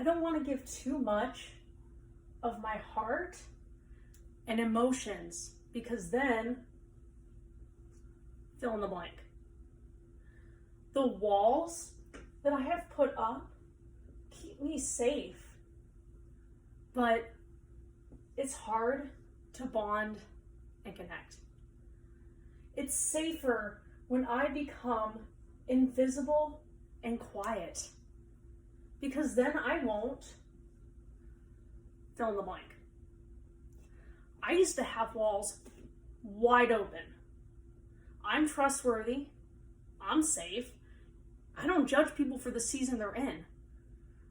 don't want to give too much of my heart and emotions, because then fill in the blank. The walls that I have put up keep me safe, but it's hard to bond and connect. It's safer when I become invisible and quiet, because then I won't fill in the blank. I used to have walls wide open. I'm trustworthy. I'm safe. I don't judge people for the season they're in.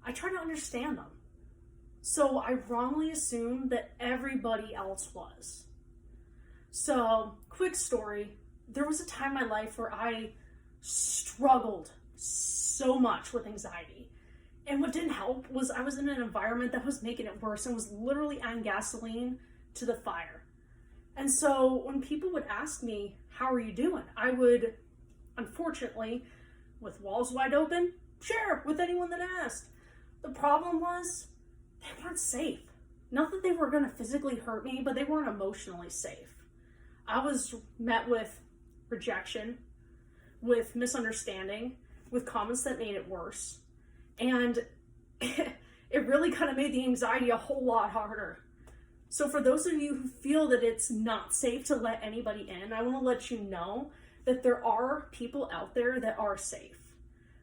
I try to understand them. So I wrongly assumed that everybody else was. So, quick story. There was a time in my life where I struggled so much with anxiety. And what didn't help was I was in an environment that was making it worse and was literally adding gasoline to the fire. And so when people would ask me, how are you doing? I would, unfortunately, with walls wide open, share with anyone that asked. The problem was they weren't safe. Not that they were going to physically hurt me, but they weren't emotionally safe. I was met with rejection, with misunderstanding, with comments that made it worse. And it really kind of made the anxiety a whole lot harder. So for those of you who feel that it's not safe to let anybody in, I want to let you know that there are people out there that are safe.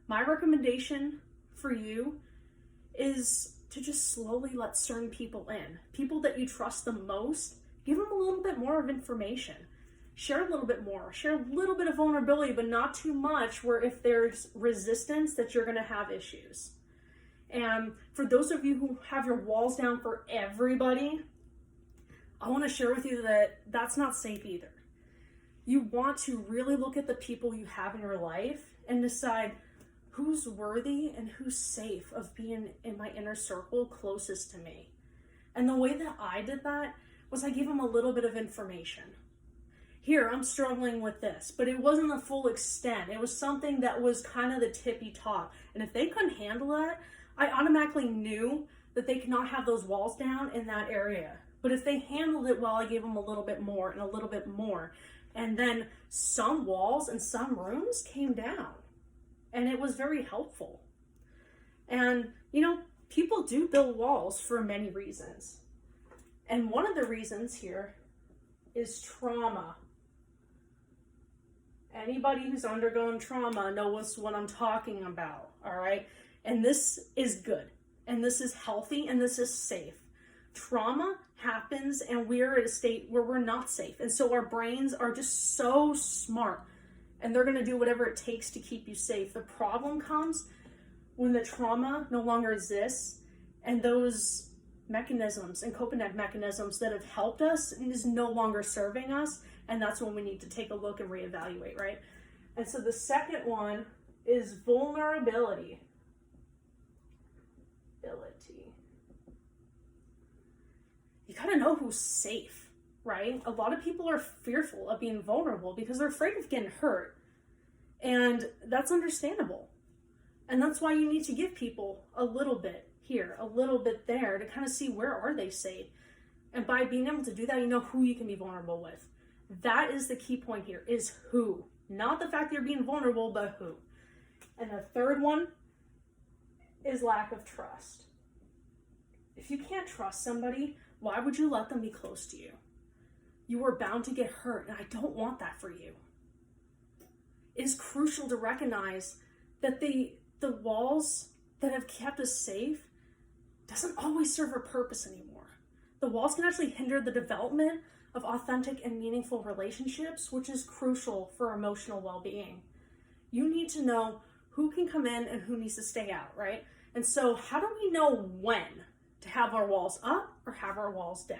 My recommendation for you is to just slowly let certain people in. People that you trust the most, give them a little bit more of information. Share a little bit more. Share a little bit of vulnerability, but not too much where if there's resistance that you're going to have issues. And for those of you who have your walls down for everybody, I want to share with you that that's not safe either. You want to really look at the people you have in your life and decide who's worthy and who's safe of being in my inner circle closest to me. And the way that I did that was I gave them a little bit of information. Here, I'm struggling with this, but it wasn't the full extent. It was something that was kind of the tippy top. And if they couldn't handle that, I automatically knew that they could not have those walls down in that area. But if they handled it well, I gave them a little bit more and a little bit more. And then some walls and some rooms came down. And it was very helpful. And, people do build walls for many reasons. And one of the reasons here is trauma. Anybody who's undergone trauma knows what I'm talking about, all right? And this is good, and this is healthy, and this is safe. Trauma happens, and we're at a state where we're not safe. And so our brains are just so smart, and they're going to do whatever it takes to keep you safe. The problem comes when the trauma no longer exists, and those mechanisms and coping mechanisms that have helped us is no longer serving us, and that's when we need to take a look and reevaluate, right? And so the second one is vulnerability. You gotta know who's safe, right? A lot of people are fearful of being vulnerable because they're afraid of getting hurt, and that's understandable. And that's why you need to give people a little bit here, a little bit there, to kind of see where are they safe. And by being able to do that, you know who you can be vulnerable with. That is the key point here, is who. Not the fact that you're being vulnerable, but who. And the third one is lack of trust. If you can't trust somebody, why would you let them be close to you? You are bound to get hurt, and I don't want that for you. It is crucial to recognize that the walls that have kept us safe doesn't always serve a purpose anymore. The walls can actually hinder the development of authentic and meaningful relationships, which is crucial for emotional well-being. You need to know who can come in and who needs to stay out, right? And so how do we know when to have our walls up or have our walls down?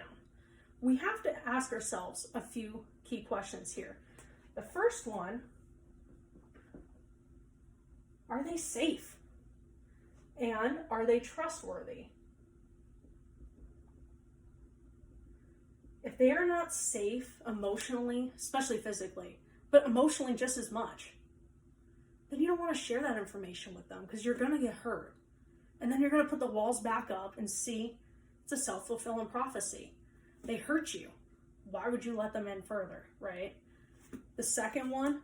We have to ask ourselves a few key questions here. The first one, are they safe? And are they trustworthy? If they are not safe emotionally, especially physically, but emotionally just as much, then you don't want to share that information with them because you're going to get hurt. And And then you're going to put the walls back up and see it's a self-fulfilling prophecy. They hurt you. Why would you let them in further, right? The second one,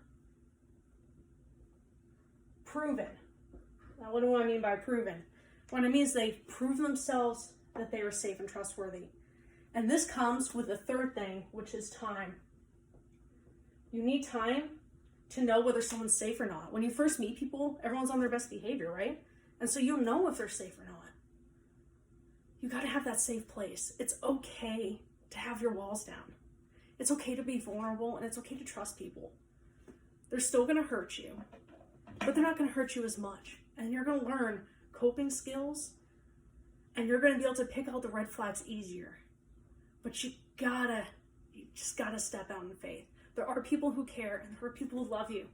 proven. Now, what do I mean by proven? What I mean is they prove themselves that they are safe and trustworthy. And this comes with the third thing, which is time. You need time to know whether someone's safe or not. When you first meet people, everyone's on their best behavior, right? And so you'll know if they're safe or not. You got to have that safe place. It's okay to have your walls down. It's okay to be vulnerable, and it's okay to trust people. They're still going to hurt you, but they're not going to hurt you as much. And you're going to learn coping skills, and you're going to be able to pick out the red flags easier. But you just gotta step out in faith. There are people who care, and there are people who love you,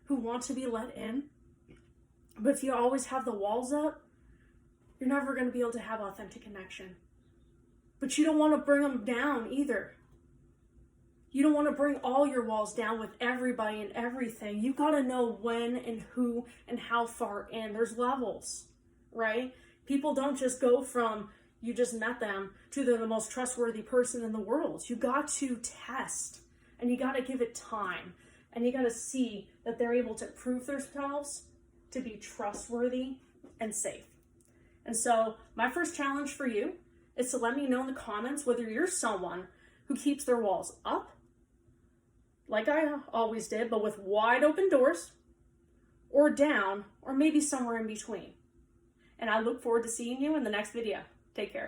who want to be let in. But if you always have the walls up, you're never going to be able to have authentic connection. But you don't want to bring them down either. You don't want to bring all your walls down with everybody and everything. You got to know when and who and how far in. There's levels, right? People don't just go from you just met them to they're the most trustworthy person in the world. You got to test, and you got to give it time, and you got to see that they're able to prove themselves to be trustworthy and safe. And so my first challenge for you is to let me know in the comments whether you're someone who keeps their walls up, like I always did, but with wide open doors, or down, or maybe somewhere in between. And I look forward to seeing you in the next video. Take care.